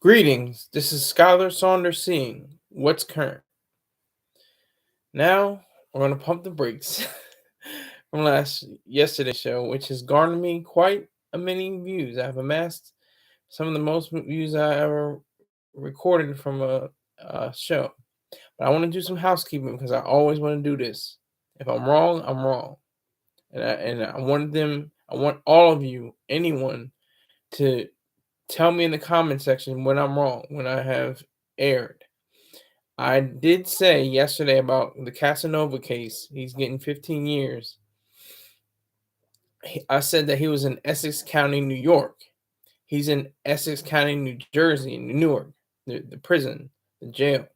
Greetings, this is Skylar Saunders seeing what's current. Now we're gonna pump the brakes from last yesterday's show, which has garnered me quite a many views. I've amassed some of the most views I ever recorded from a show. But I want to do some housekeeping because I always want to do this. If I'm wrong, I'm wrong, I want all of you, anyone, to tell me in the comment section when I'm wrong, when I have erred. I did say yesterday about the Casanova case. He's getting 15 years. I said that he was in Essex County, New York. He's in Essex County, New Jersey, Newark, the prison, the jail.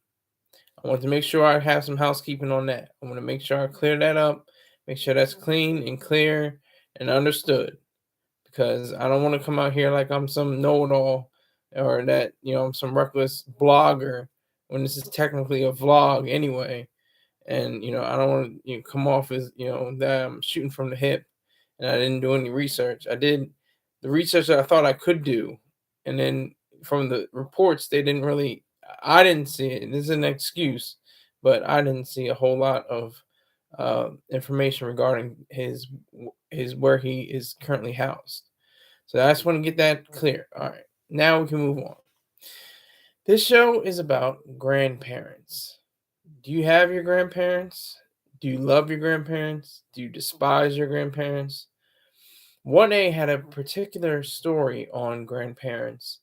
I want to make sure I have some housekeeping on that. I want to make sure I clear that up, make sure that's clean and clear and understood. Because I don't want to come out here like I'm some know-it-all or that, I'm some reckless blogger when this is technically a vlog anyway. And, I don't want to come off as, that I'm shooting from the hip and I didn't do any research. I did the research that I thought I could do. And then from the reports, I didn't see it. This is an excuse, but I didn't see a whole lot of information regarding his where he is currently housed. So I just want to get that clear. All right, now we can move on. This show is about grandparents. Do you have your grandparents? Do you love your grandparents? Do you despise your grandparents? 1A had a particular story on grandparents,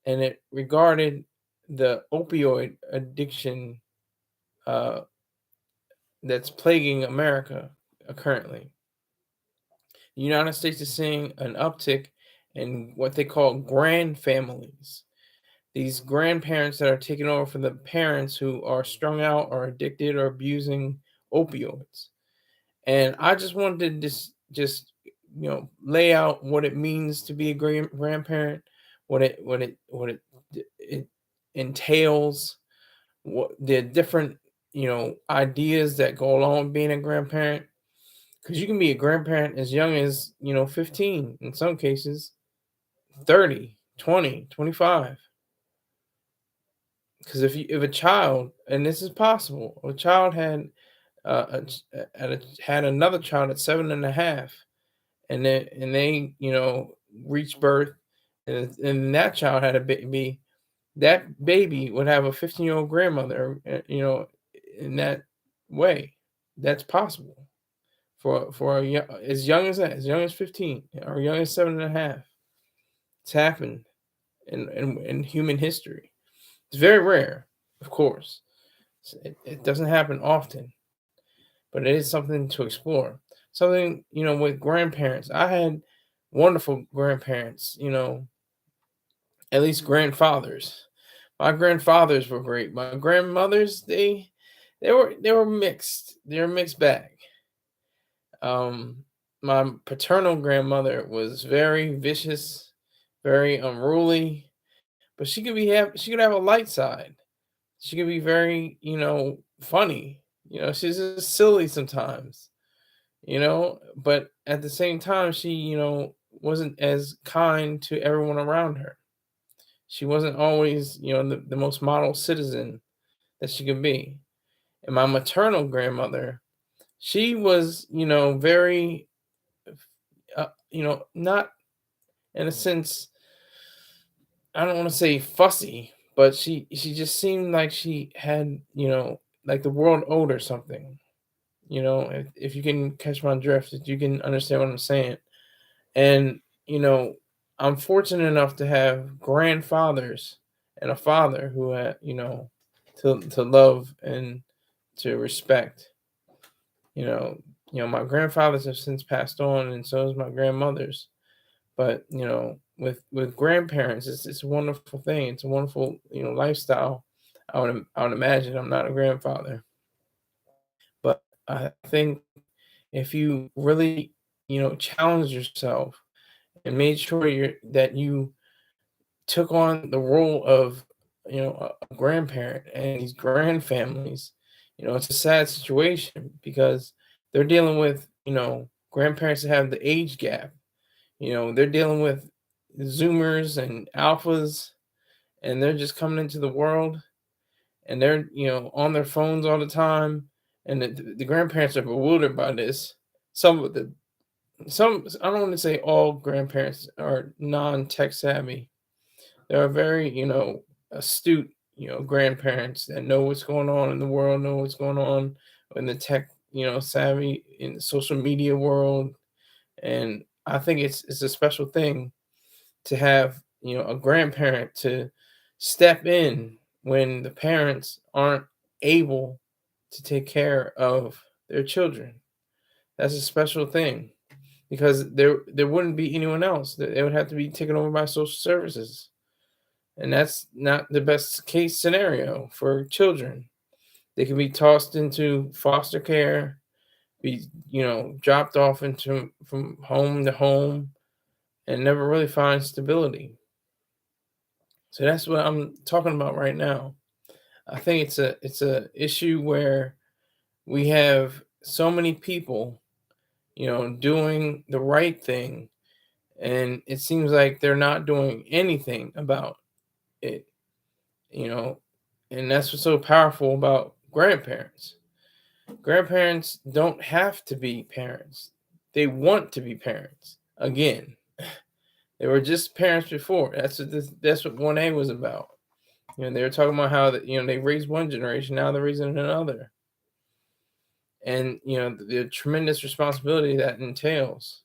and it regarded the opioid addiction uh, that's plaguing America currently. The United States is seeing an uptick in what they call grandfamilies. These grandparents that are taking over for the parents who are strung out or addicted or abusing opioids. And I just wanted to just lay out what it means to be a grandparent, what it entails, what the different ideas that go along with being a grandparent. Because you can be a grandparent as young as 15, in some cases 30, 20, 25. Because if a child, and this is possible, a child had another child at 7.5, and they reached birth, and that child had a baby, that baby would have a 15-year-old grandmother, in that way. That's possible for as young as that, as young as 15 or young as 7.5. It's happened in human history. It's very rare, of course. It doesn't happen often, but it is something to explore. Something, with grandparents. I had wonderful grandparents, at least grandfathers. My grandfathers were great. My grandmothers, they were mixed. They were a mixed bag. My paternal grandmother was very vicious, very unruly, but she could have a light side. She could be very, funny. She's just silly sometimes, but at the same time, she, wasn't as kind to everyone around her. She wasn't always, the most model citizen that she could be. And my maternal grandmother, she was, very, not in a sense, I don't want to say fussy, but she just seemed like she had, like the world owed her something. If you can catch my drift, if you can understand what I'm saying. And I'm fortunate enough to have grandfathers and a father who had, to love and to respect. You know, my grandfathers have since passed on, and so has my grandmothers. But with grandparents, it's a wonderful thing. It's a wonderful lifestyle. I would imagine. I'm not a grandfather, but I think if you really challenge yourself and made sure that you took on the role of a grandparent and these grand families, it's a sad situation because they're dealing with grandparents that have the age gap. They're dealing with Zoomers and alphas, and they're just coming into the world, and they're on their phones all the time, and the grandparents are bewildered by this. Some of the some I don't want to say all grandparents are non-tech savvy. There are very astute grandparents that know what's going on in the world, know what's going on in the tech savvy in the social media world. And I think it's a special thing to have a grandparent to step in when the parents aren't able to take care of their children. That's a special thing because there wouldn't be anyone else. They would have to be taken over by social services, and that's not the best case scenario for children. They can be tossed into foster care, be dropped off into from home to home, and never really find stability. So that's what I'm talking about right now. I think it's a issue where we have so many people, doing the right thing, and it seems like they're not doing anything about it, you know, and that's what's so powerful about grandparents. Grandparents don't have to be parents. They want to be parents again. They were just parents before. That's what 1A was about. They were talking about how that they raised one generation, now they're raising another, and the tremendous responsibility that entails,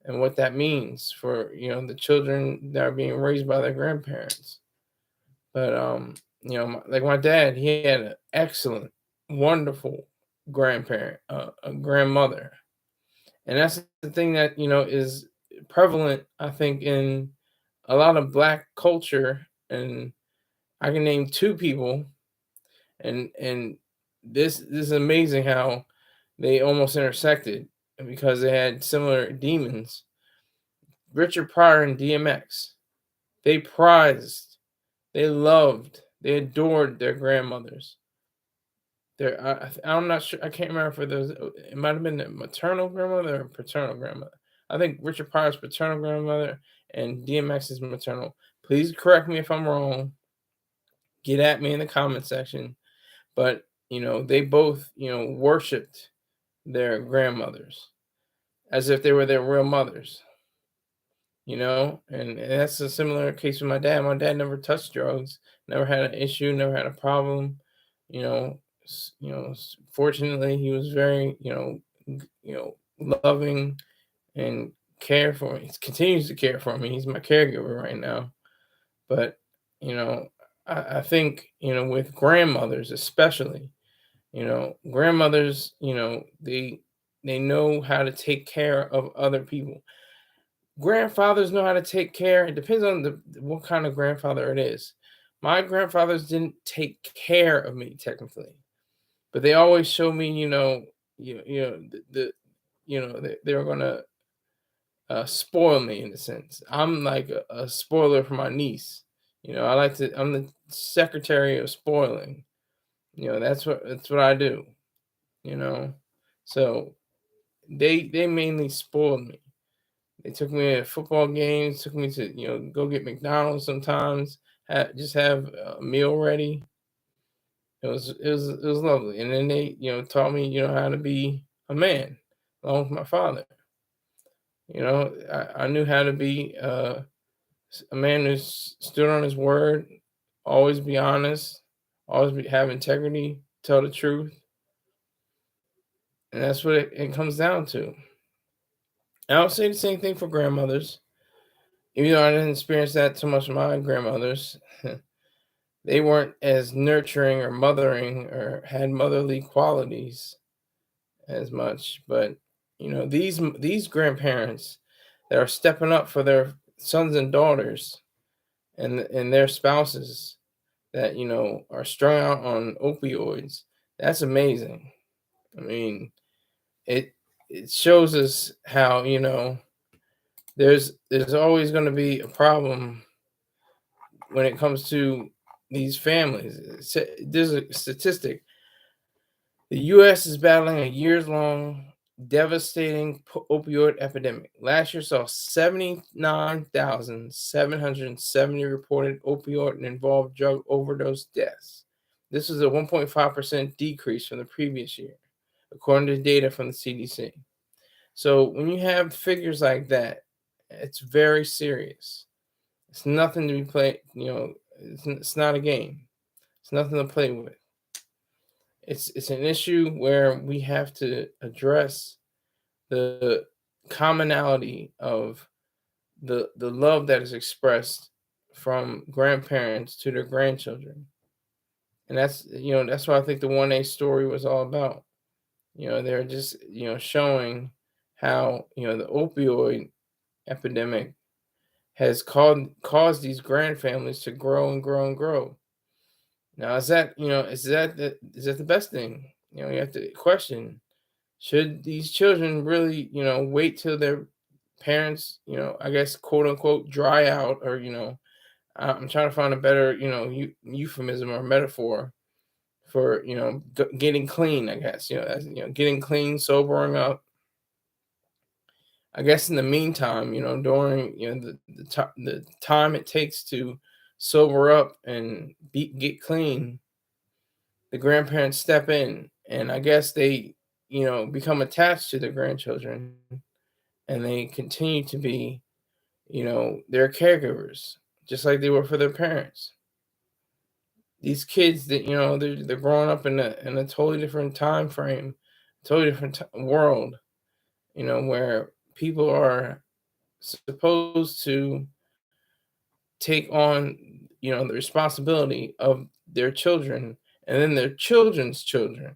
and what that means for the children that are being raised by their grandparents. But like my dad, he had an excellent, wonderful grandparent, a grandmother, and that's the thing that is prevalent, I think, in a lot of Black culture. And I can name two people, and this is amazing how they almost intersected because they had similar demons. Richard Pryor and DMX, they prized, they loved, they adored their grandmothers. I'm not sure. I can't remember if those. It might have been the maternal grandmother or paternal grandmother. I think Richard Pryor's paternal grandmother and DMX's maternal. Please correct me if I'm wrong. Get at me in the comment section. But they both worshipped their grandmothers as if they were their real mothers. And that's a similar case with my dad. My dad never touched drugs, never had an issue, never had a problem. Fortunately, he was very loving and care for me. He continues to care for me. He's my caregiver right now. But you know, I think with grandmothers especially, grandmothers, they know how to take care of other people. Grandfathers know how to take care. It depends on what kind of grandfather it is. My grandfathers didn't take care of me technically, but they always showed me, they were gonna spoil me in a sense. I'm like a spoiler for my niece. I like to. I'm the secretary of spoiling. That's what I do. You know, so they mainly spoiled me. They took me to football games, took me to go get McDonald's sometimes. Just have a meal ready. It was lovely, and then they taught me how to be a man, along with my father. I knew how to be a man who stood on his word, always be honest, have integrity, tell the truth, and that's what it comes down to. And I would say the same thing for grandmothers, even though I didn't experience that too much with my grandmothers. They weren't as nurturing or mothering or had motherly qualities as much, but these grandparents that are stepping up for their sons and daughters and their spouses that are strung out on opioids. That's amazing. I mean, it it shows us how there's always going to be a problem when it comes to these families. There's a statistic: the U.S. is battling a years-long devastating opioid epidemic. Last year saw 79,770 reported opioid-involved drug overdose deaths. This is a 1.5% decrease from the previous year, according to data from the CDC. So when you have figures like that, it's very serious. It's nothing to be played, it's not a game. It's nothing to play with. It's an issue where we have to address the commonality of the love that is expressed from grandparents to their grandchildren. And that's what I think the 1A story was all about. They're just, showing how, the opioid epidemic has caused these grand families to grow and grow and grow. Now, is that the best thing? You have to question, should these children really, wait till their parents, I guess, quote unquote, dry out, or, I'm trying to find a better, euphemism or metaphor for, getting clean, I guess, getting clean, sobering up. I guess in the meantime, during, the time it takes to sober up and get clean, the grandparents step in, and I guess they, become attached to their grandchildren, and they continue to be, their caregivers, just like they were for their parents. These kids that, they're growing up in a totally different time frame, totally different world, where people are supposed to take on, the responsibility of their children and then their children's children.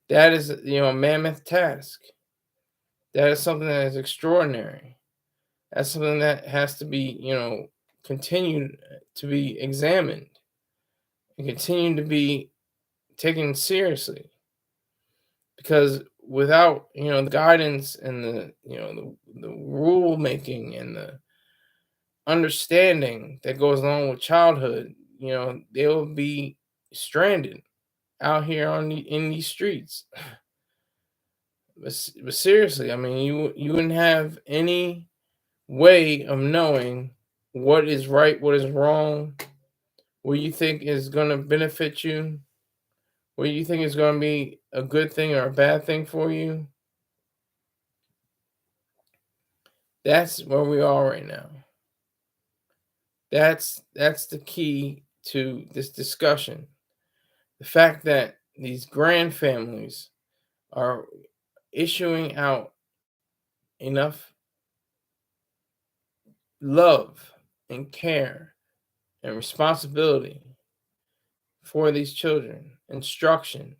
That is, a mammoth task. That is something that is extraordinary. That's something that has to be, continued to be examined and continue to be taken seriously. Because without, the guidance and the rule making and the understanding that goes along with childhood, they will be stranded out here in these streets. But seriously, I mean, you wouldn't have any way of knowing what is right, what is wrong, what you think is going to benefit you, what you think is going to be a good thing or a bad thing for you. That's where we are right now. That's the key to this discussion. The fact that these grand families are issuing out enough love and care and responsibility for these children, instruction.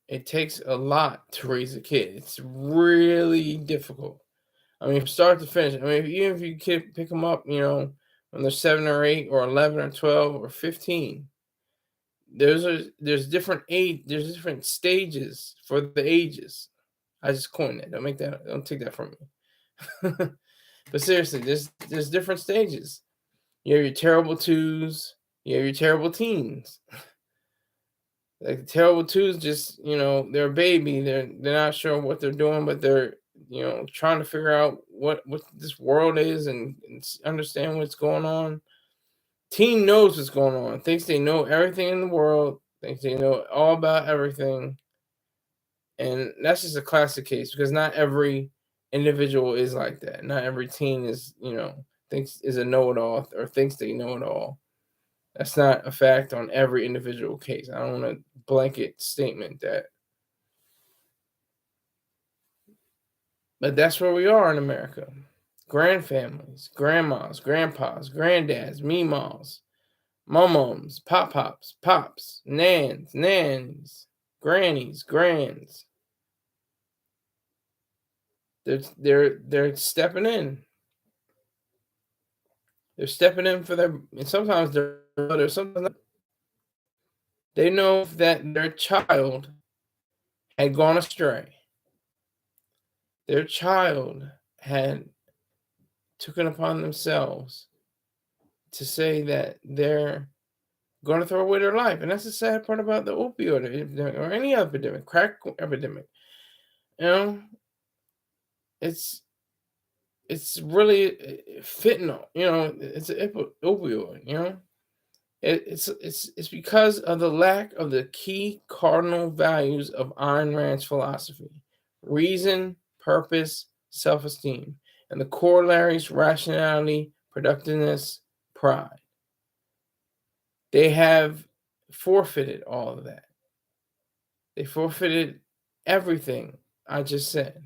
It takes a lot to raise a kid. It's really difficult. I mean, from start to finish. I mean, even if you pick them up, when they're 7 or 8 or 11 or 12 or 15, there's different stages for the ages. I just coined it. Don't take that from me. But seriously, there's different stages. You have your terrible twos, you have your terrible teens. Like the terrible twos, just they're a baby. They're not sure what they're doing, but they're trying to figure out what this world is and understand what's going on. Teen knows what's going on. Thinks they know everything in the world. Thinks they know all about everything. And that's just a classic case because not every individual is like that. Not every teen is, thinks is a know-it-all or thinks they know it all. That's not a fact on every individual case. I don't want a blanket statement that. But that's where we are in America. Grand families, grandmas, grandpas, granddads, meemaws, mumums, pop-pops, pops, nans, nannies, grannies, grands. They're stepping in. They're stepping in for their, and sometimes sometimes they know that their child had gone astray. Their child had taken upon themselves to say that their going to throw away their life. And that's the sad part about the opioid epidemic or any epidemic, crack epidemic. You know, it's it's really fentanyl. You know, it's an opioid. You know, it's because of the lack of the key cardinal values of Ayn Rand's philosophy: reason, purpose, self-esteem, and the corollaries: rationality, productiveness, pride. They have forfeited all of that. They forfeited everything I just said.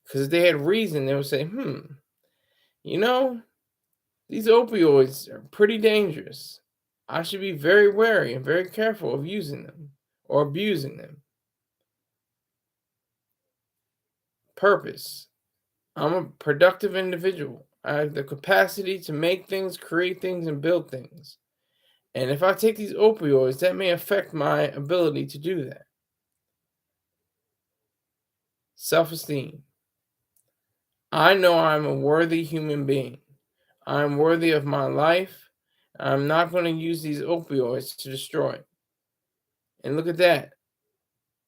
Because if they had reason, they would say, you know, these opioids are pretty dangerous. I should be very wary and very careful of using them or abusing them. Purpose. I'm a productive individual. I have the capacity to make things, create things, and build things. And if I take these opioids, that may affect my ability to do that. Self-esteem. I know I'm a worthy human being. I'm worthy of my life. I'm not going to use these opioids to destroy it. And look at that.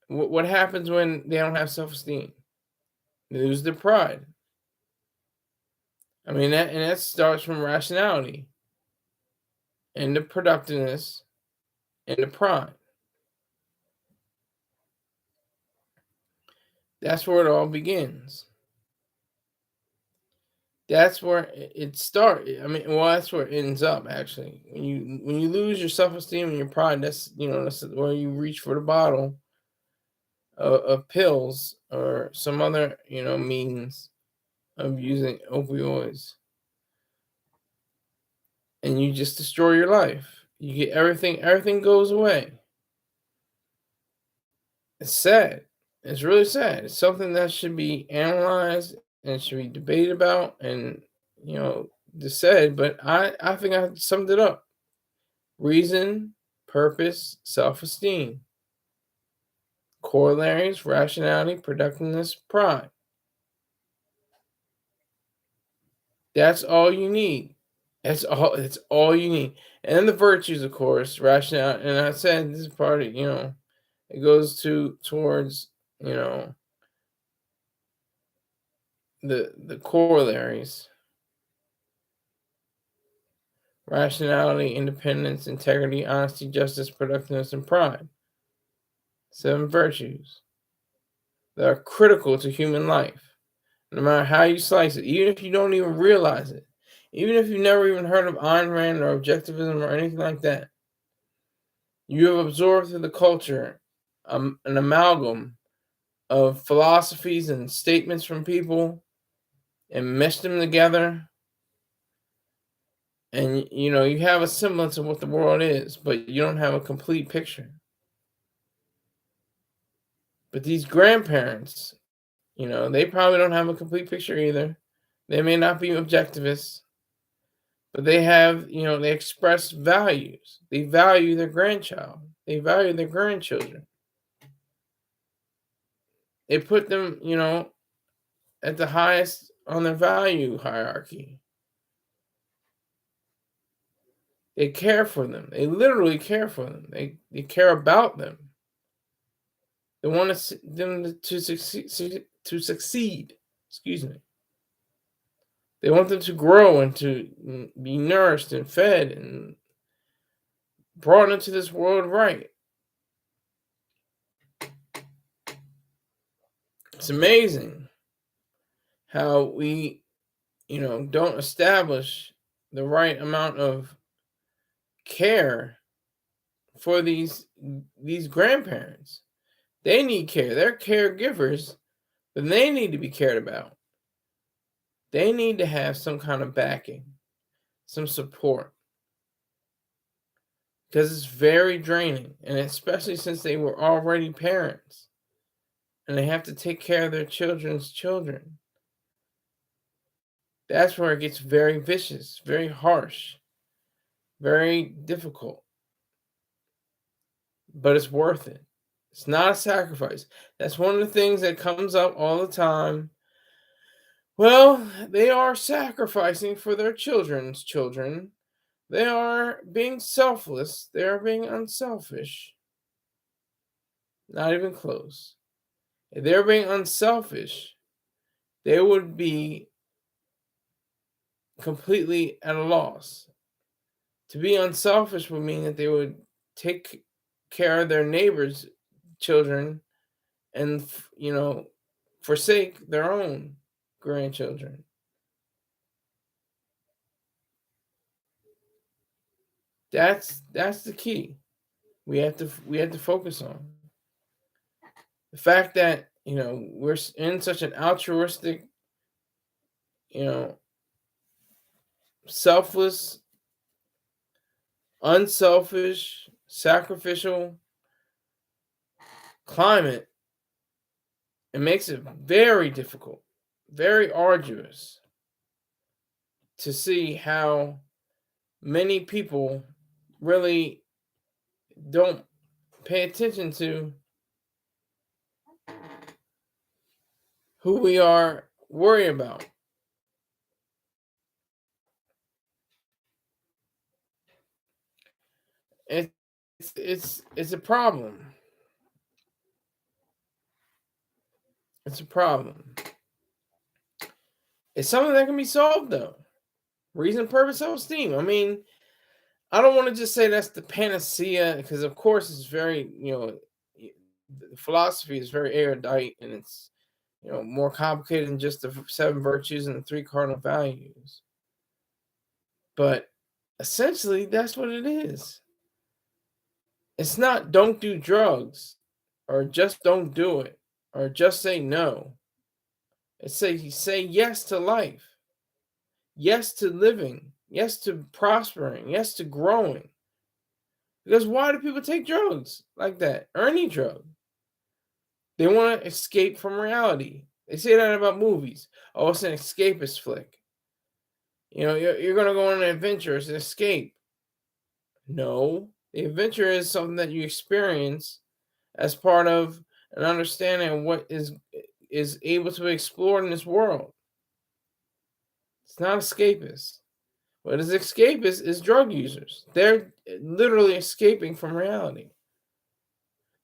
What happens when they don't have self-esteem? They lose their pride. I mean, that starts from rationality and the productiveness and the pride. That's where it all begins. That's where it starts. I mean, well, that's where it ends up. Actually, when you lose your self-esteem and your pride, that's that's where you reach for the bottle of pills or some other means of using opioids, and you just destroy your life. You get everything. Everything goes away. It's sad. It's really sad. It's something that should be analyzed and should be debated about and just said. But I think I summed it up. Reason, purpose, self-esteem, corollaries, rationality, productiveness, pride. That's all you need. It's all you need. And then the virtues, of course, rationality. And I said this is part of, it goes towards, the corollaries. Rationality, independence, integrity, honesty, justice, productiveness, and pride. 7 virtues that are critical to human life, no matter how you slice it, even if you don't even realize it, even if you've never even heard of Ayn Rand or objectivism or anything like that. You have absorbed through the culture an amalgam of philosophies and statements from people and meshed them together. And you have a semblance of what the world is, but you don't have a complete picture. But these grandparents, they probably don't have a complete picture either. They may not be objectivists, but they have, they express values. They value their grandchild. They value their grandchildren. They put them, at the highest on their value hierarchy. They care for them. They literally care for them. They care about them. They want them to succeed. Excuse me. They want them to grow and to be nourished and fed and brought into this world right. It's amazing how we, don't establish the right amount of care for these grandparents. They need care. They're caregivers, but they need to be cared about. They need to have some kind of backing, some support, because it's very draining, and especially since they were already parents and they have to take care of their children's children. That's where it gets very vicious, very harsh, very difficult, but it's worth it. It's not a sacrifice. That's one of the things that comes up all the time. Well, they are sacrificing for their children's children. They are being selfless. They are being unselfish. Not even close. If they're being unselfish, they would be completely at a loss. To be unselfish would mean that they would take care of their neighbors' children and, forsake their own grandchildren. That's the key. We have to focus on the fact that we're in such an altruistic, you know, selfless, unselfish, sacrificial climate. It makes it very difficult, very arduous to see how many people really don't pay attention to who we are worried about. It's a problem. It's a problem. It's something that can be solved though. Reason, purpose, self-esteem. I mean, I don't want to just say that's the panacea because, of course, it's very, the philosophy is very erudite and it's, more complicated than just the seven virtues and the three cardinal values. But essentially, that's what it is. It's not don't do drugs or just don't do it or just say no. It's say yes to life, yes to living, yes to prospering, yes to growing. Because why do people take drugs like that or any drug? They want to escape from reality. They say that about movies. Oh, it's an escapist flick. You're going to go on an adventure. It's an escape. No, the adventure is something that you experience as part of an understanding of what is able to be explored in this world. It's not escapist. What is escapist is drug users. They're literally escaping from reality.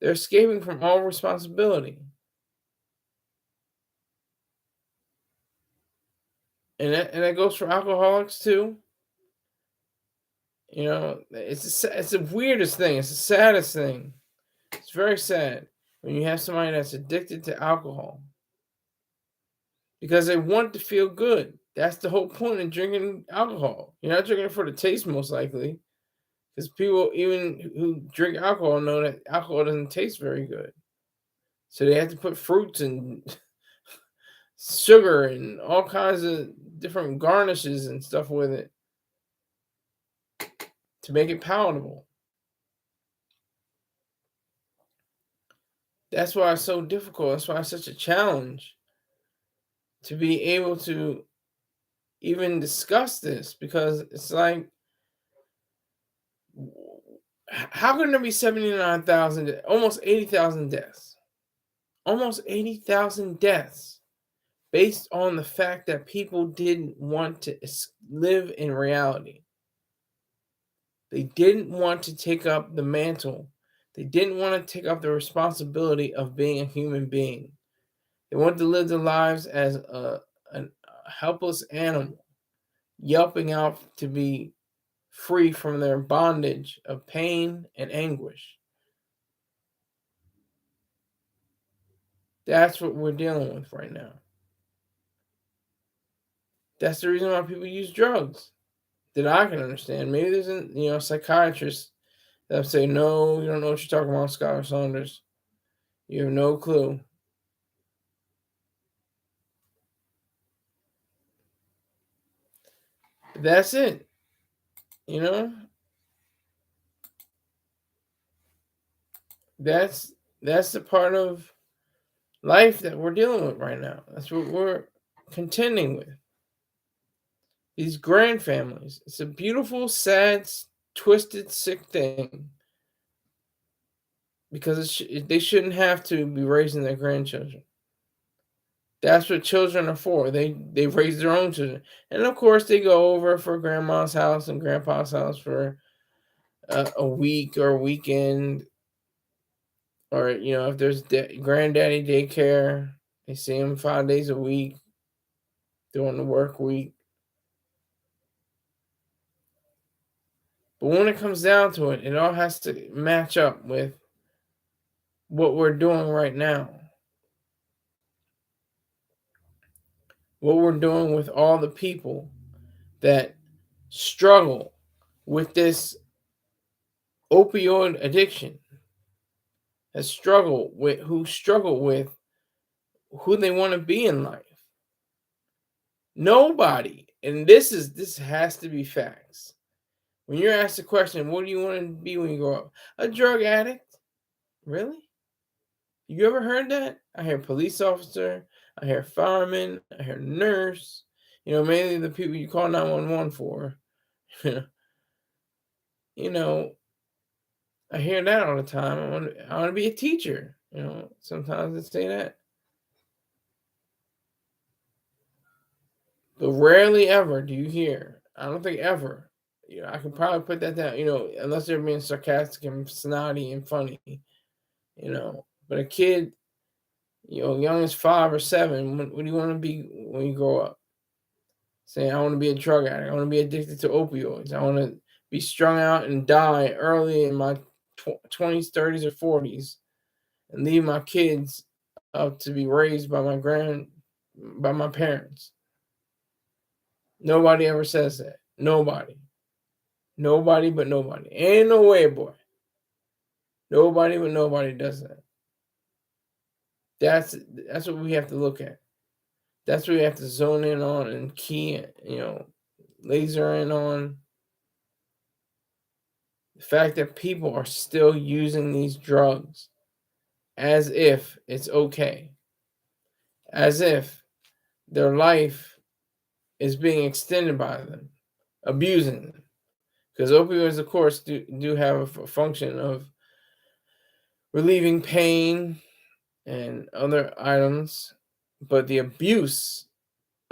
They're escaping from all responsibility. And that goes for alcoholics too. It's the weirdest thing. It's the saddest thing. It's very sad when you have somebody that's addicted to alcohol because they want to feel good. That's the whole point of drinking alcohol. You're not drinking it for the taste, most likely, because people even who drink alcohol know that alcohol doesn't taste very good. So they have to put fruits and sugar and all kinds of different garnishes and stuff with it to make it palatable. That's why it's so difficult. That's why it's such a challenge to be able to even discuss this because it's like, how can there be 79,000, almost 80,000 deaths? Almost 80,000 deaths based on the fact that people didn't want to live in reality. They didn't want to take up the mantle. They didn't want to take up the responsibility of being a human being. They wanted to live their lives as a helpless animal, yelping out to be free from their bondage of pain and anguish. That's what we're dealing with right now. That's the reason why people use drugs that I can understand. Maybe there's a psychiatrist that say, no, you don't know what you're talking about, Scholar Saunders. You have no clue. That's it. That's the part of life that we're dealing with right now. That's what we're contending with. These grandfamilies. It's a beautiful, sad, twisted, sick thing. Because they shouldn't have to be raising their grandchildren. That's what children are for. They raise their own children, and of course they go over for grandma's house and grandpa's house for a week or a weekend, or if there's granddaddy daycare, they see him 5 days a week during the work week. But when it comes down to it, it all has to match up with what we're doing right now. What we're doing with all the people that struggle with this opioid addiction, that who struggle with who they want to be in life. Nobody, and this has to be facts. When you're asked the question, what do you want to be when you grow up? A drug addict? Really? You ever heard that? I hear police officer, I hear fireman, I hear nurse, mainly the people you call 911 for. you know, I hear that all the time. I want to be a teacher. Sometimes they say that. But rarely ever do you hear. I don't think ever. I can probably put that down, unless they're being sarcastic and snotty and funny, But a kid, young as 5 or 7, what do you want to be when you grow up? Saying, I want to be a drug addict. I want to be addicted to opioids. I want to be strung out and die early in my 20s, 30s, or 40s, and leave my kids up to be raised by my parents. Nobody ever says that. Nobody. Nobody but nobody. Ain't no way, boy. Nobody but nobody does that. That's what we have to look at. That's what we have to zone in on and key, laser in on. The fact that people are still using these drugs as if it's okay. As if their life is being extended by them, abusing them. Because opioids, of course, do have a function of relieving pain and other items, but the abuse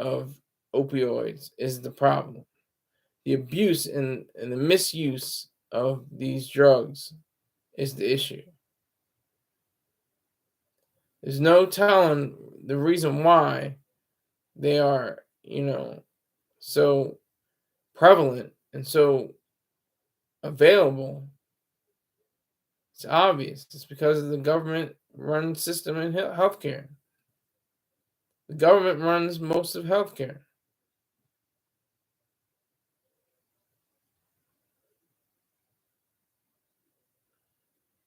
of opioids is the problem. The abuse and the misuse of these drugs is the issue. There's no telling the reason why they are, so prevalent and so available. It's obvious. It's because of the government-run system in healthcare. The government runs most of healthcare.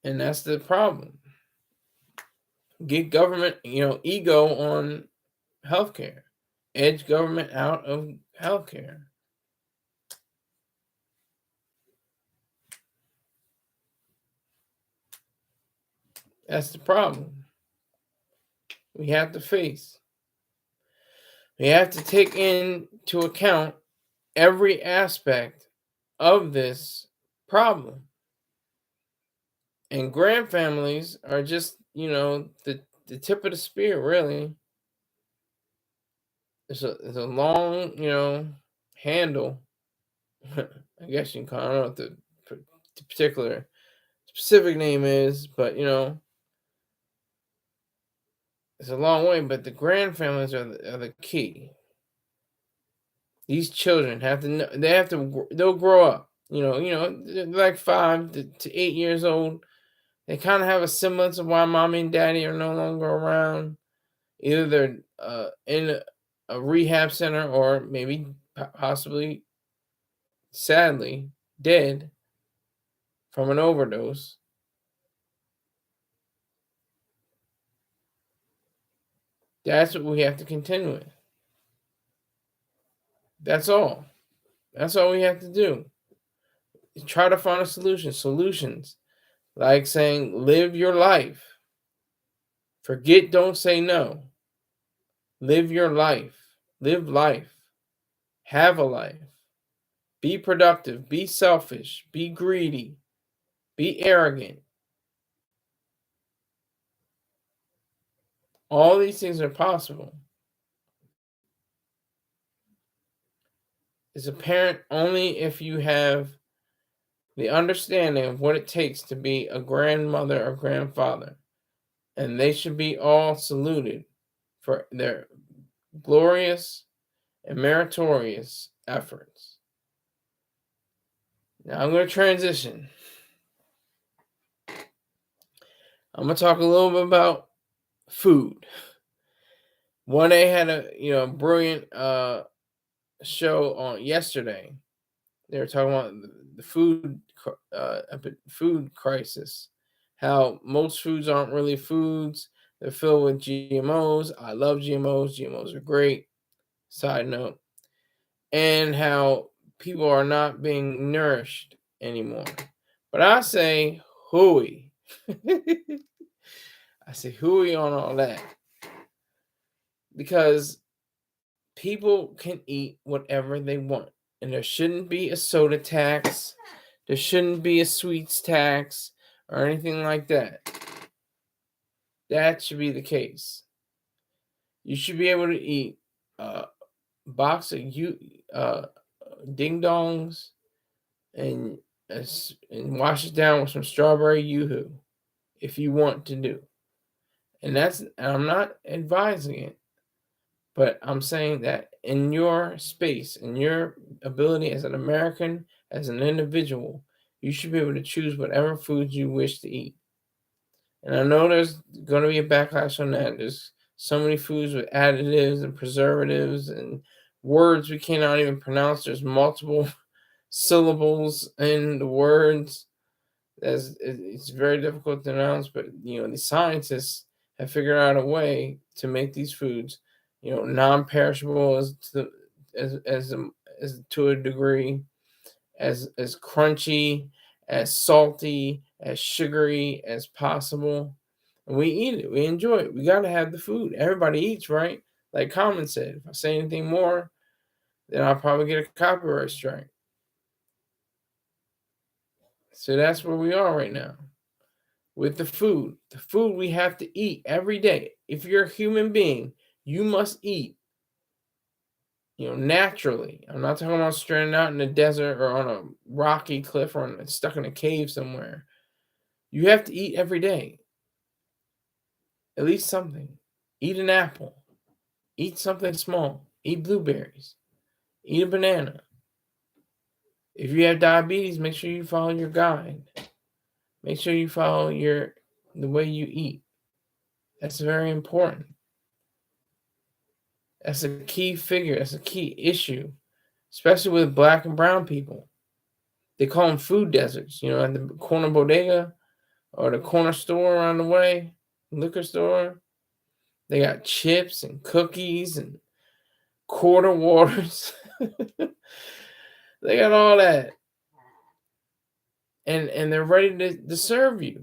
And that's the problem. Get government, ego on healthcare. Edge government out of healthcare. That's the problem we have to face. We have to take into account every aspect of this problem. And grandfamilies are just, the tip of the spear, really. It's a long, handle. I guess you can call it. I don't know what the particular specific name is, but it's a long way. But the grandfamilies are the key. These children have to know. They'll grow up. They're like 5 to 8 years old. They kind of have a semblance of why mommy and daddy are no longer around. Either they're in a rehab center or maybe possibly, sadly, dead from an overdose. That's what we have to contend with. That's all. That's all we have to do. Try to find a solution. Solutions like saying, live your life. Forget, don't say no. Live your life. Live life. Have a life. Be productive. Be selfish. Be greedy. Be arrogant. All these things are possible. is apparent only if you have the understanding of what it takes to be a grandmother or grandfather. And they should be all saluted for their glorious and meritorious efforts. Now I'm going to transition. I'm going to talk a little bit about food. One day had a brilliant show on yesterday. They were talking about the food crisis. How most foods aren't really foods. They're filled with GMOs. I love GMOs. GMOs are great. Side note. And how people are not being nourished anymore. But I say hooey. I say hooey on all that. Because people can eat whatever they want. And there shouldn't be a soda tax. There shouldn't be a sweets tax or anything like that. That should be the case. You should be able to eat a box of ding dongs and wash it down with some strawberry yoo-hoo if you want to do. And I'm not advising it, but I'm saying that in your space, in your ability as an American, as an individual, you should be able to choose whatever foods you wish to eat. And I know there's going to be a backlash on that. There's so many foods with additives and preservatives and words we cannot even pronounce. There's multiple syllables in the words. It's very difficult to pronounce, but the scientists have figured out a way to make these foods, non-perishable as to a degree, as crunchy, as salty, as sugary as possible. And we eat it. We enjoy it. We got to have the food. Everybody eats, right? Like Common said, if I say anything more, then I'll probably get a copyright strike. So that's where we are right now with the food. The food we have to eat every day. If you're a human being, you must eat, naturally. I'm not talking about stranded out in the desert or on a rocky cliff or stuck in a cave somewhere. You have to eat every day. At least something. Eat an apple. Eat something small. Eat blueberries. Eat a banana. If you have diabetes, make sure you follow your guide. Make sure you follow the way you eat. That's very important. That's a key figure. That's a key issue, especially with Black and brown people. They call them food deserts. At the corner bodega or the corner store around the way, liquor store, they got chips and cookies and quarter waters. They got all that. And they're ready to serve you.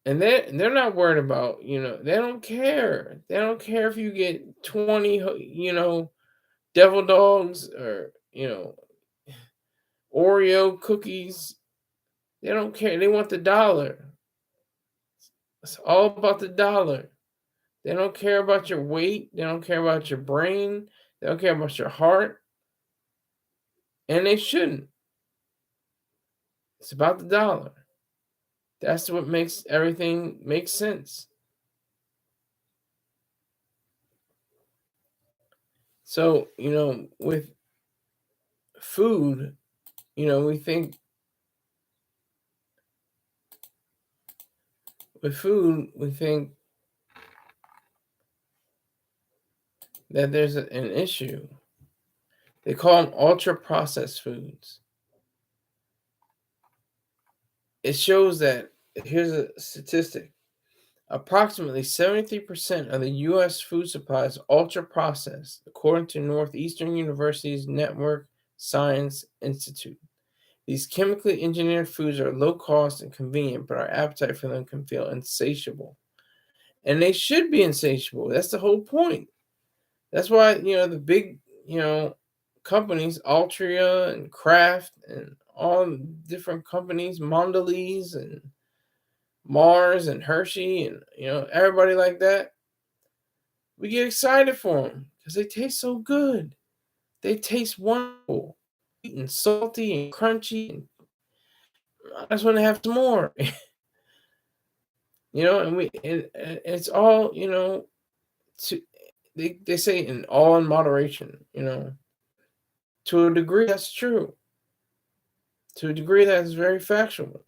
And they're not worried about, they don't care. They don't care if you get 20, devil dogs or, Oreo cookies. They don't care. They want the dollar. It's all about the dollar. They don't care about your weight. They don't care about your brain. They don't care about your heart. And they shouldn't. It's about the dollar. That's what makes everything make sense. So, with food, we think that there's an issue. They call them ultra processed foods. It shows that, here's a statistic, approximately 73% of the U.S. food supply is ultra processed, according to Northeastern University's Network Science Institute. These chemically engineered foods are low cost and convenient, but our appetite for them can feel insatiable. And they should be insatiable. That's the whole point. That's why, the big, companies, Altria and Kraft and all different companies, Mondelez and Mars and Hershey and, everybody like that, we get excited for them because they taste so good. They taste wonderful, sweet and salty and crunchy, and I just want to have some more. And it's all, to they say in all in moderation. To a degree that's true. To a degree that's very factual.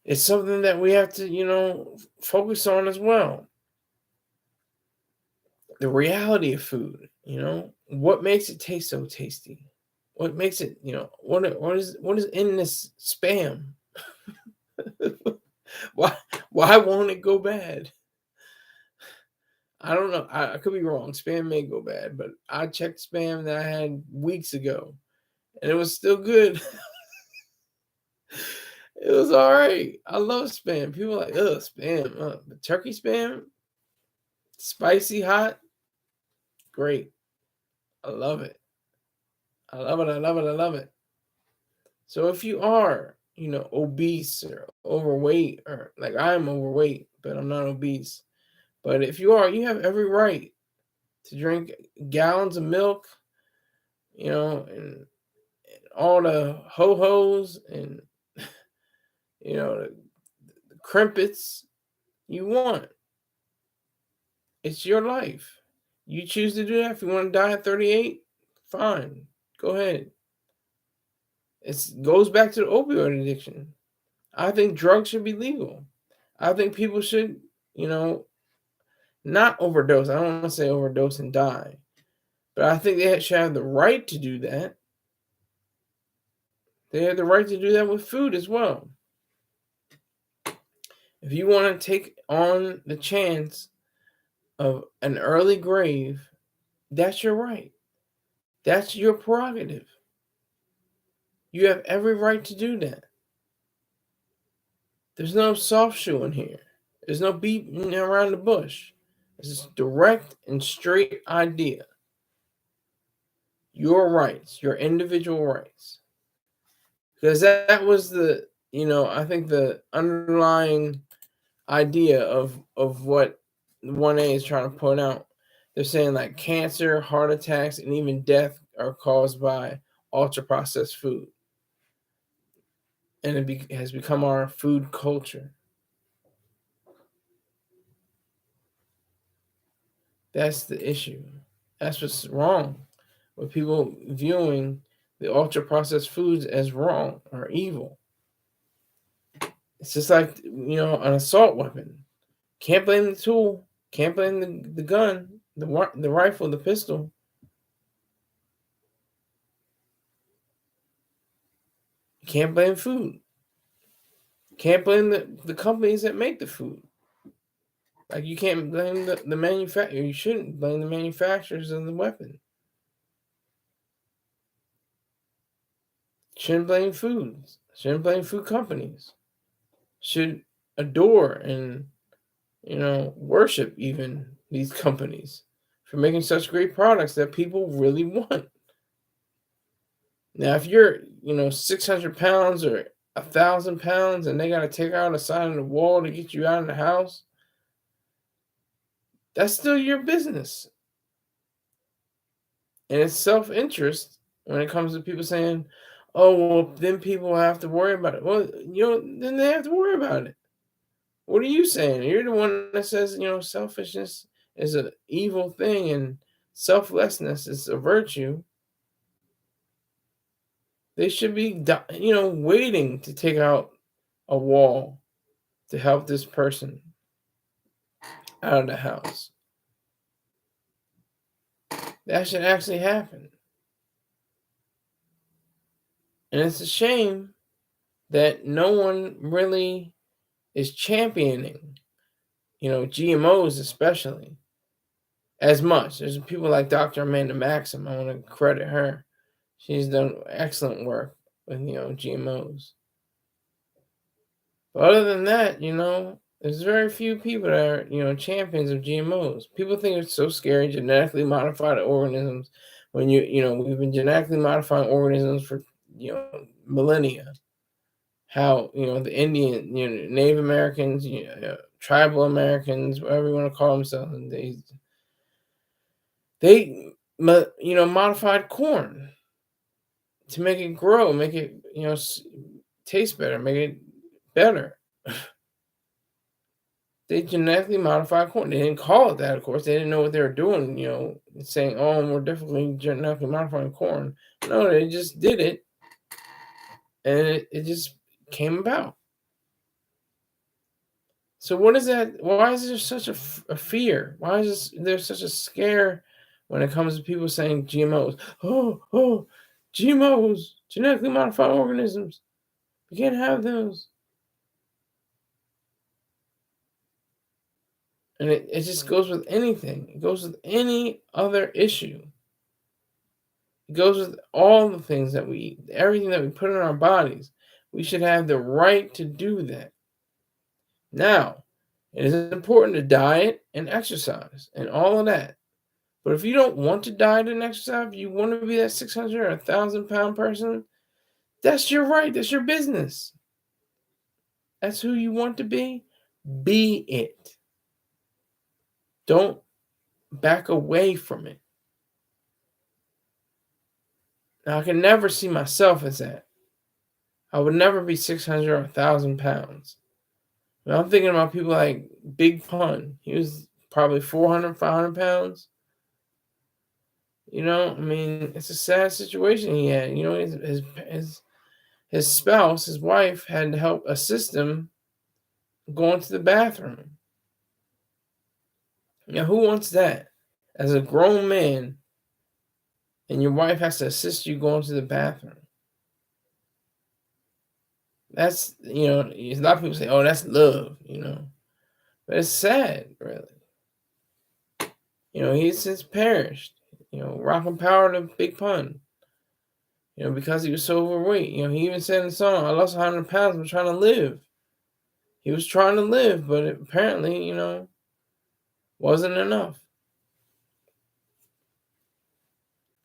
It's something that we have to, focus on as well. The reality of food, what makes it taste so tasty? What makes it, what is in this spam? why why won't it go bad? I don't know. I could be wrong. Spam may go bad, but I checked spam that I had weeks ago, and it was still good. It was all right. I love spam. People are like, ugh, spam. But turkey spam, spicy, hot, great. I love it. I love it. I love it. I love it. So if you are, obese or overweight, or like I am overweight, but I'm not obese. But if you are, you have every right to drink gallons of milk, and all the ho-hos and the crimpets you want. It's your life. You choose to do that. If you want to die at 38, fine. Go ahead. It goes back to the opioid addiction. I think drugs should be legal. I think people should, not overdose. I don't want to say overdose and die. But I think they should have the right to do that. They have the right to do that with food as well. If you want to take on the chance of an early grave, that's your right. That's your prerogative. You have every right to do that. There's no soft shoe in here. There's no beating around the bush. It's a direct and straight idea. Your rights, your individual rights. Because that was I think the underlying idea of what 1A is trying to point out. They're saying like cancer, heart attacks, and even death are caused by ultra processed food. And it has become our food culture. That's the issue. That's what's wrong with people viewing the ultra processed foods as wrong or evil. It's just like, an assault weapon. Can't blame the tool. Can't blame the gun, the rifle, the pistol. You can't blame food. Can't blame the companies that make the food. Like you can't blame the manufacturer. You shouldn't blame the manufacturers of the weapon. Shouldn't blame foods. Shouldn't blame food companies. Should adore and worship even these companies for making such great products that people really want. Now, if you're 600 pounds or 1,000 pounds and they got to take out a sign on the wall to get you out of the house, that's still your business. And it's self-interest when it comes to people saying, oh, well, then people have to worry about it. Well, then they have to worry about it. What are you saying? You're the one that says, selfishness is an evil thing and selflessness is a virtue. They should be, waiting to take out a wall to help this person out of the house. That should actually happen. And it's a shame that no one really is championing, GMOs especially, as much. There's people like Dr. Amanda Maxim. I want to credit her. She's done excellent work with, GMOs. But other than that, there's very few people that are, champions of GMOs. People think it's so scary, genetically modified organisms, when we've been genetically modifying organisms for, millennia. How, the Indian, Native Americans, tribal Americans, whatever you want to call themselves, and they modified corn to make it grow, make it, taste better, make it better. They genetically modified corn. They didn't call it that, of course. They didn't know what they were doing, saying, "Oh, we're definitely genetically modifying corn." No, they just did it, and it just came about. So what is that? Why is there such a fear? Why is there such a scare when it comes to people saying GMOs? Oh, GMOs, genetically modified organisms. We can't have those. And it just goes with anything. It goes with any other issue. It goes with all the things that we eat, everything that we put in our bodies. We should have the right to do that. Now, it is important to diet and exercise and all of that. But if you don't want to diet and exercise, if you want to be that 600 or 1,000 pound person, that's your right. That's your business. That's who you want to be. Be it. Don't back away from it. Now, I can never see myself as that. I would never be 600 or 1,000 pounds. Now, I'm thinking about people like Big Pun. He was probably 400, 500 pounds. It's a sad situation he had. His spouse, his wife, had to help assist him going to the bathroom. Now, who wants that? As a grown man, and your wife has to assist you going to the bathroom. That's, a lot of people say, "Oh, that's love," but it's sad, really. He's since perished. Rocking power to Big Pun. Because he was so overweight. He even said in the song, "I lost 100 pounds. I'm trying to live." He was trying to live, but apparently, wasn't enough.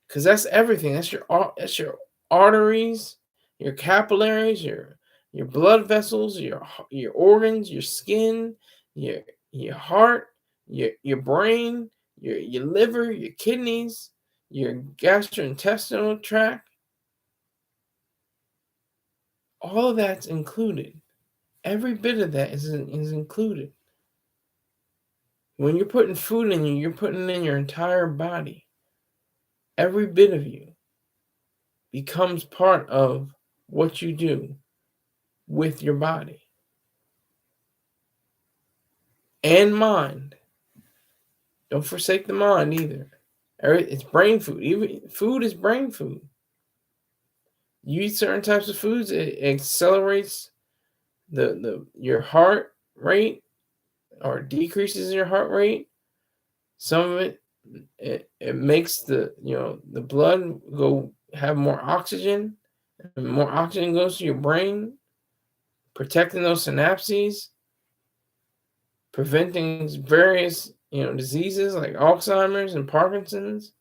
Because that's everything. That's your arteries, your capillaries, your blood vessels, your organs, your skin, your heart, your brain, your liver, your kidneys, your gastrointestinal tract. All of that's included. Every bit of that is included. When you're putting food in you, you're putting in your entire body. Every bit of you becomes part of what you do with your body and mind. Don't forsake the mind either. It's brain food. Even food is brain food. You eat certain types of foods, it accelerates your heart rate or decreases your heart rate. Some of it makes the blood go have more oxygen, and more oxygen goes to your brain, protecting those synapses, preventing various diseases like Alzheimer's and Parkinson's.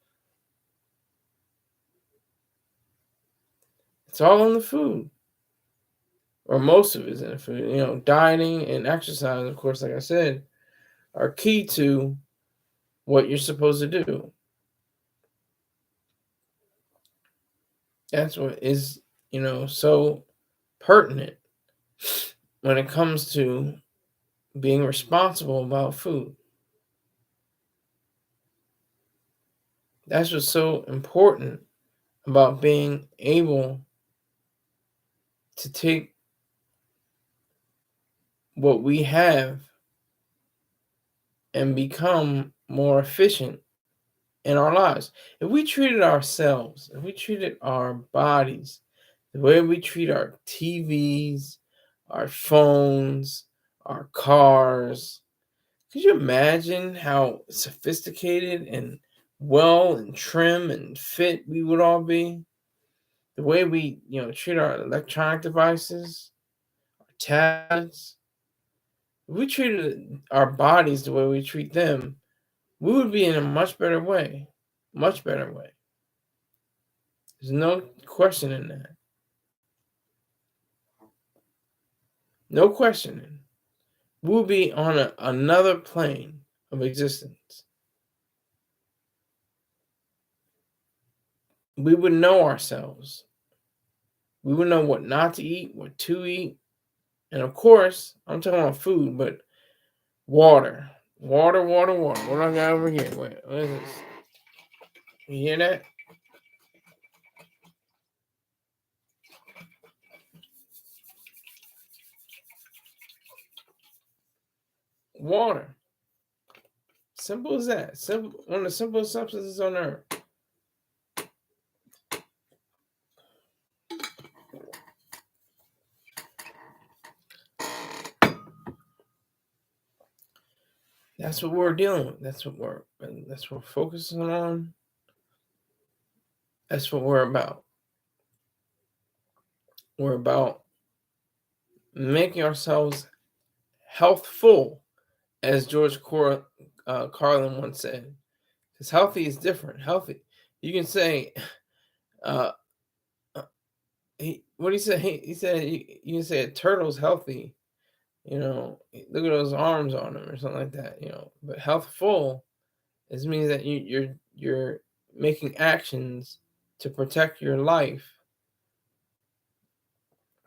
It's all in the food, or most of it's in the food. Dieting and exercise, of course, like I said, are key to what you're supposed to do. That's what is, so pertinent when it comes to being responsible about food. That's what's so important about being able to take what we have and become more efficient in our lives. If we treated ourselves, if we treated our bodies the way we treat our TVs, our phones, our cars, could you imagine how sophisticated and well and trim and fit we would all be? The way we, treat our electronic devices, our tablets. If we treated our bodies the way we treat them, we would be in a much better way. Much better way. There's no question in that. No questioning. We'll be on another plane of existence. we would know ourselves. We would know what not to eat, what to eat. And of course, I'm talking about food, but water. Water, water, water. What do I got over here? Wait, what is this? You hear that? Water. Simple as that. Simple. One of the simplest substances on earth. That's what we're dealing with. That's what we're focusing on. That's what we're about. We're about making ourselves healthful, as George Carlin once said. Because healthy is different. Healthy. You can say, uh, what he said? He said you can say a turtle's healthy. Look at those arms on him or something like that. But healthful is means that you're making actions to protect your life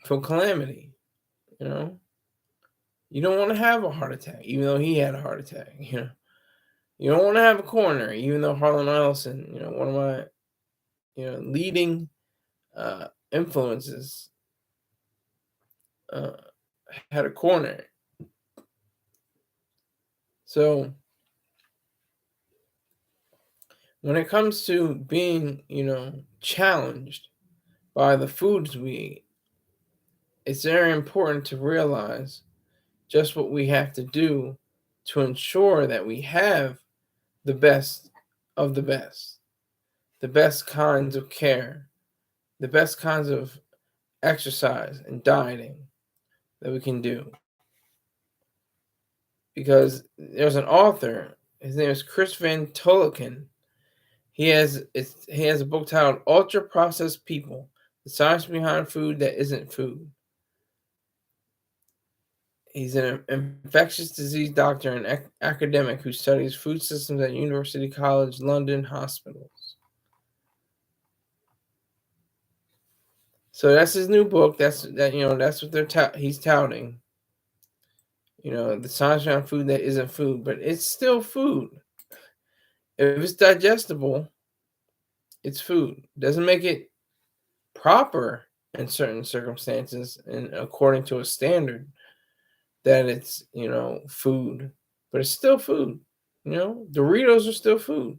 from calamity. You don't want to have a heart attack, even though he had a heart attack. You don't want to have a coronary, even though Harlan Ellison, one of my leading influences, uh, had a coronary. So when it comes to being, challenged by the foods we eat, it's very important to realize just what we have to do to ensure that we have the best of the best kinds of care, the best kinds of exercise and dieting that we can do. Because there's an author, his name is Chris Van Toleken. He has a book titled Ultra Processed People: The Science Behind Food That Isn't Food. He's an infectious disease doctor and academic who studies food systems at University College London hospitals. So that's his new book. That's what he's touting. The science behind food that isn't food, but it's still food. If it's digestible, it's food. Doesn't make it proper in certain circumstances and according to a standard that it's, food, but it's still food. Doritos are still food.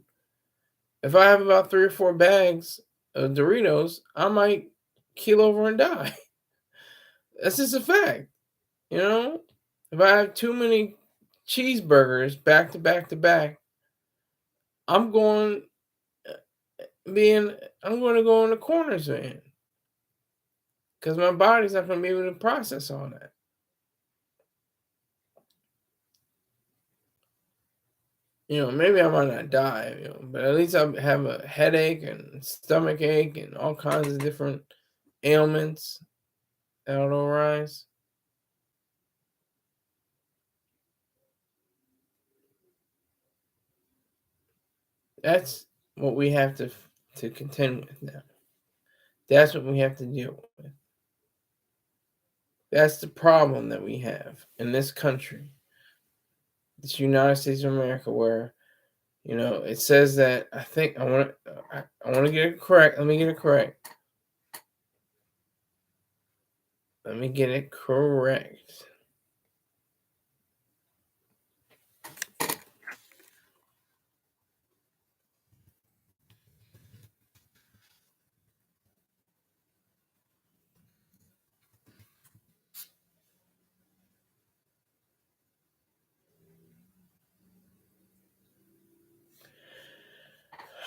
If I have about 3 or 4 bags of Doritos, I might keel over and die. That's just a fact. If I have too many cheeseburgers back to back to back, I'm going I'm going to go in the corners van because my body's not going to be able to process all that. Maybe I might not die, but at least I have a headache and stomach ache and all kinds of different ailments that'll arise. That's what we have to contend with now. That's what we have to deal with. That's the problem that we have in this country, this United States of America, where it says that I want to get it correct. Let me get it correct. Let me get it correct.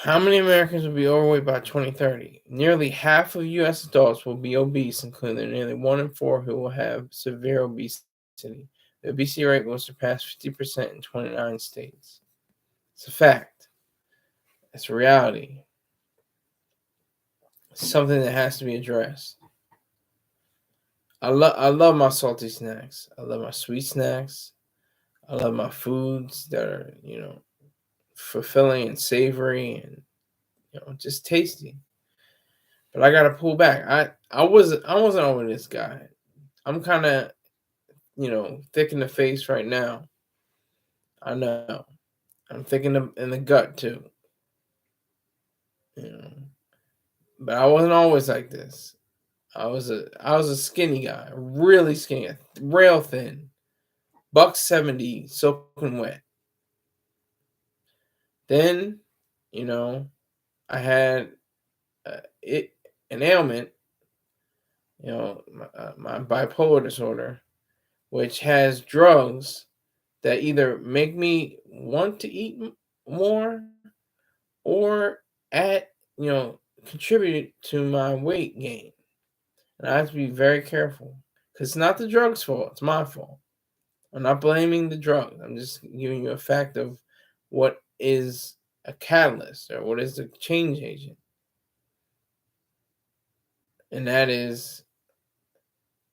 How many Americans will be overweight by 2030? Nearly half of U.S. adults will be obese, including nearly 1 in 4 who will have severe obesity. The obesity rate will surpass 50% in 29 states. It's a fact. It's a reality. It's something that has to be addressed. I love my salty snacks. I love my sweet snacks. I love my foods that are, fulfilling and savory and, just tasty. but I gotta pull back. I wasn't over this guy. I'm kind of, thick in the face right now. I know. I'm thick in the gut too. You know, but I wasn't always like this. I was a skinny guy, really skinny, rail thin, buck 70, soaking wet. Then, you know, I had it an ailment, my bipolar disorder, which has drugs that either make me want to eat more or add, contribute to my weight gain. And I have to be very careful because it's not the drug's fault; it's my fault. I'm not blaming the drug. I'm just giving you a fact of what is a catalyst or what is the change agent, and that is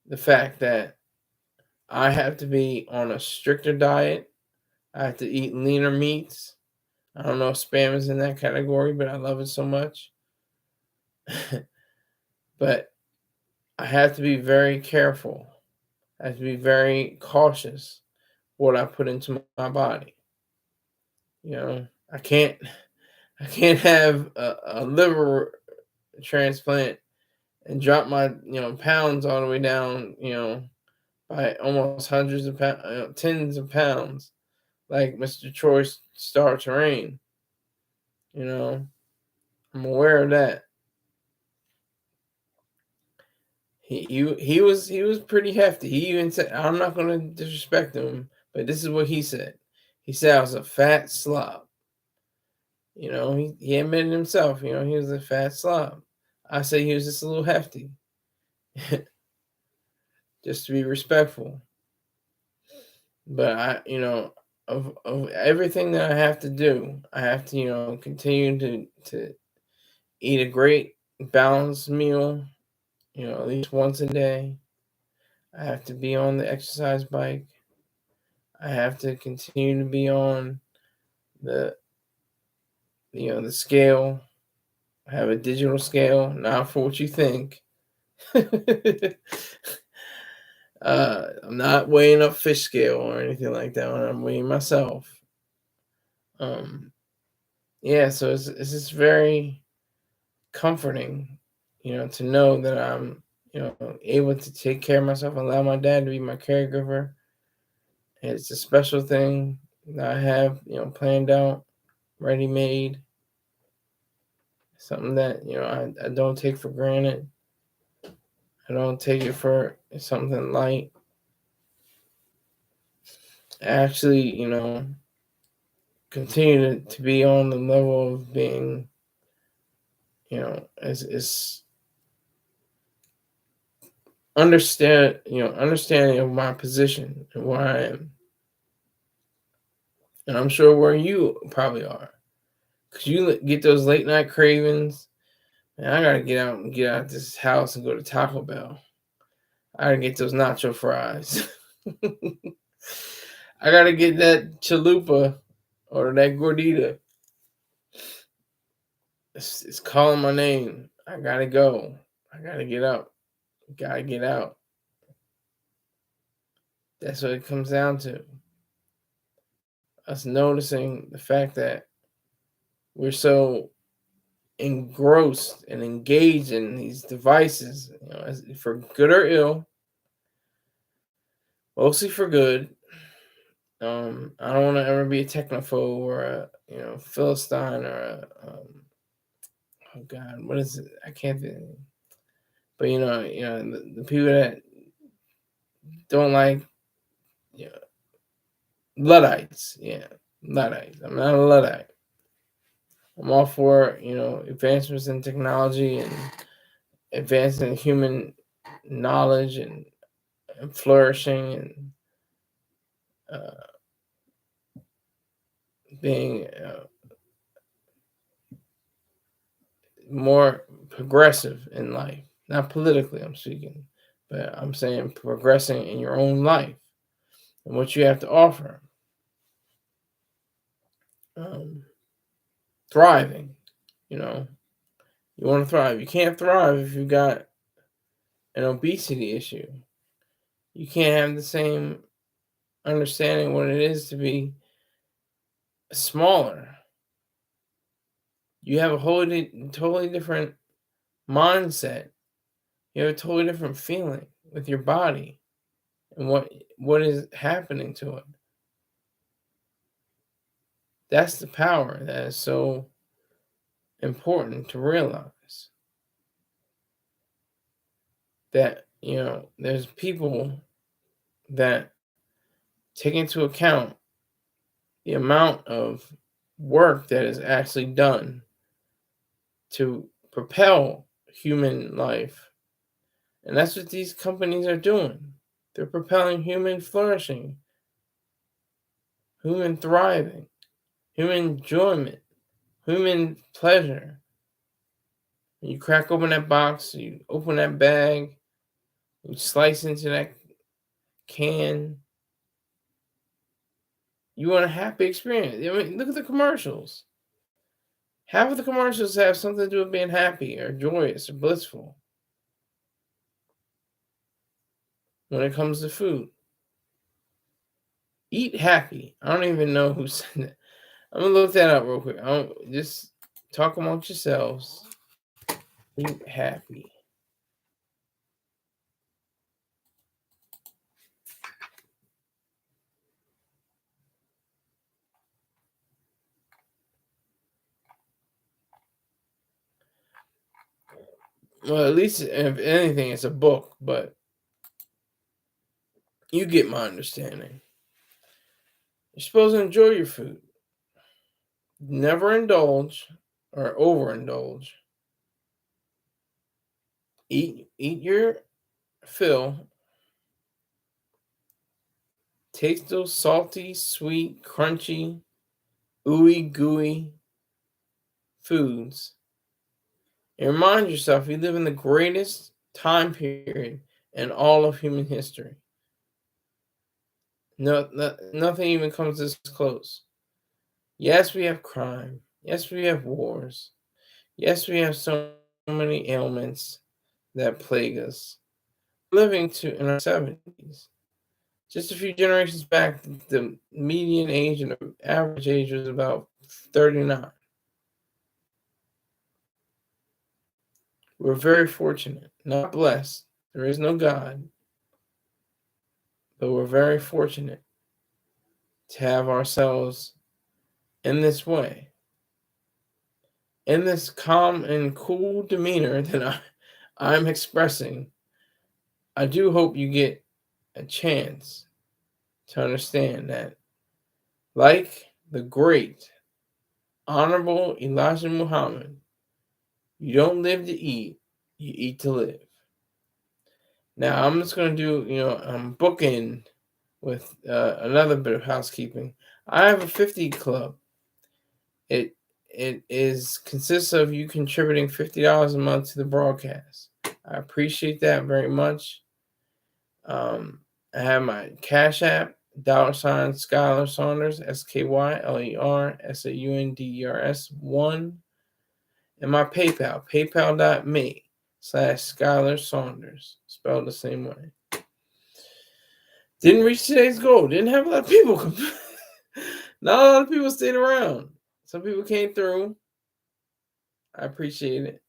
the fact that I have to be on a stricter diet. I have to eat leaner meats. I don't know if spam is in that category, but I love it so much. But I have to be very careful. I have to be very cautious what I put into my body. I can't have a liver transplant and drop my pounds all the way down by almost hundreds of pounds, tens of pounds, like Mr. Troy Star Terrain. You know, I'm aware of that. He was pretty hefty. He even said, I'm not going to disrespect him, but this is what he said. He said I was a fat slob. He admitted himself. He was a fat slob. I say he was just a little hefty, just to be respectful. But of everything that I have to do, I have to continue to eat a great balanced meal. At least once a day. I have to be on the exercise bike. I have to continue to be on the the scale. I have a digital scale, not for what you think. I'm not weighing up fish scale or anything like that when I'm weighing myself. Yeah, so it's just very comforting, to know that I'm, able to take care of myself, allow my dad to be my caregiver. It's a special thing that I have, planned out, ready made. Something that, I don't take for granted. I don't take it for something light. I actually, continue to be on the level of being, as understanding of my position and where I am. And I'm sure where you probably are. Because you get those late night cravings. Man, I gotta get out of this house and go to Taco Bell. I gotta get those nacho fries. I gotta get that chalupa or that gordita. It's calling my name. I gotta go. I gotta get up. Gotta get out. That's what it comes down to. Us noticing the fact that we're so engrossed and engaged in these devices, for good or ill, mostly for good. I don't want to ever be a technophobe or a philistine or a oh god, what is it? I can't think. But the people that don't like Luddites, yeah, Luddites. I'm not a Luddite. I'm all for advancements in technology and advancing human knowledge and flourishing and being more progressive in life. Not politically, I'm speaking, but I'm saying progressing in your own life and what you have to offer. Thriving, You want to thrive. You can't thrive if you got an obesity issue. You can't have the same understanding what it is to be smaller. You have a totally different mindset. You have a totally different feeling with your body and what is happening to it. That's the power that is so important to realize. That, there's people that take into account the amount of work that is actually done to propel human life. And that's what these companies are doing. They're propelling human flourishing, human thriving, human enjoyment, human pleasure. When you crack open that box, you open that bag, you slice into that can, you want a happy experience. I mean, look at the commercials. Half of the commercials have something to do with being happy or joyous or blissful when it comes to food. Eat happy. I don't even know who said that. I'm gonna look that up real quick. I don't just talk amongst yourselves. Eat happy. Well, at least if anything, it's a book, but you get my understanding. You're supposed to enjoy your food. Never indulge or overindulge. Eat your fill. Taste those salty, sweet, crunchy, ooey gooey foods. And remind yourself you live in the greatest time period in all of human history. Nothing even comes this close. Yes, we have crime. Yes, we have wars. Yes, we have so many ailments that plague us. Living to in our 70s. Just a few generations back, the median age and the average age was about 39. We're very fortunate, not blessed. There is no God, but we're very fortunate to have ourselves in this way, in this calm and cool demeanor that I'm expressing. I do hope you get a chance to understand that, like the great, honorable Elijah Muhammad, you don't live to eat, you eat to live. Now, I'm just going to do, I'm booking with another bit of housekeeping. I have a 50 club. It consists of you contributing $50 a month to the broadcast. I appreciate that very much. I have my Cash App, $ Skylar Saunders, SkylerSaunders 1, and my PayPal, paypal.me/Skylar Saunders, spelled the same way. Didn't reach today's goal. Didn't have a lot of people come. Not a lot of people stayed around. Some people came through. I appreciate it.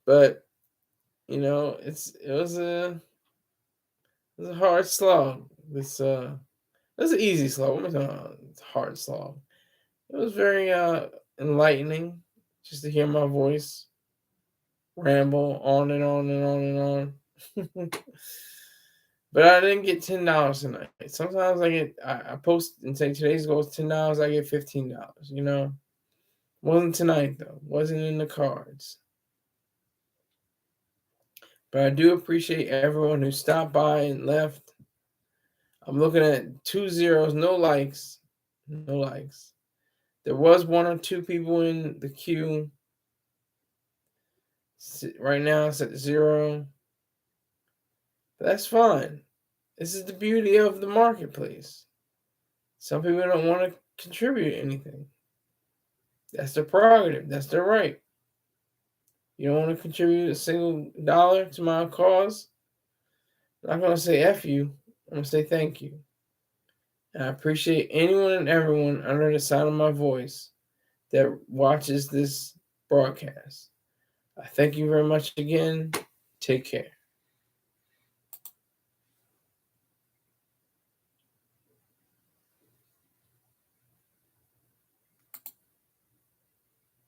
But it was a hard slog. It was an easy slog. It's a hard slog. It was very enlightening just to hear my voice ramble on and on and on and on. But I didn't get $10 tonight. Sometimes I post and say today's goal is $10. I get $15. Wasn't tonight though. Wasn't in the cards. But I do appreciate everyone who stopped by and left. I'm looking at 2 zeros, no likes. No likes. There was 1 or 2 people in the queue. Right now it's at 0. But that's fine. This is the beauty of the marketplace. Some people don't want to contribute anything. That's their prerogative. That's their right. You don't want to contribute a single dollar to my cause? I'm not going to say F you. I'm going to say thank you. And I appreciate anyone and everyone under the sound of my voice that watches this broadcast. I thank you very much again. Take care.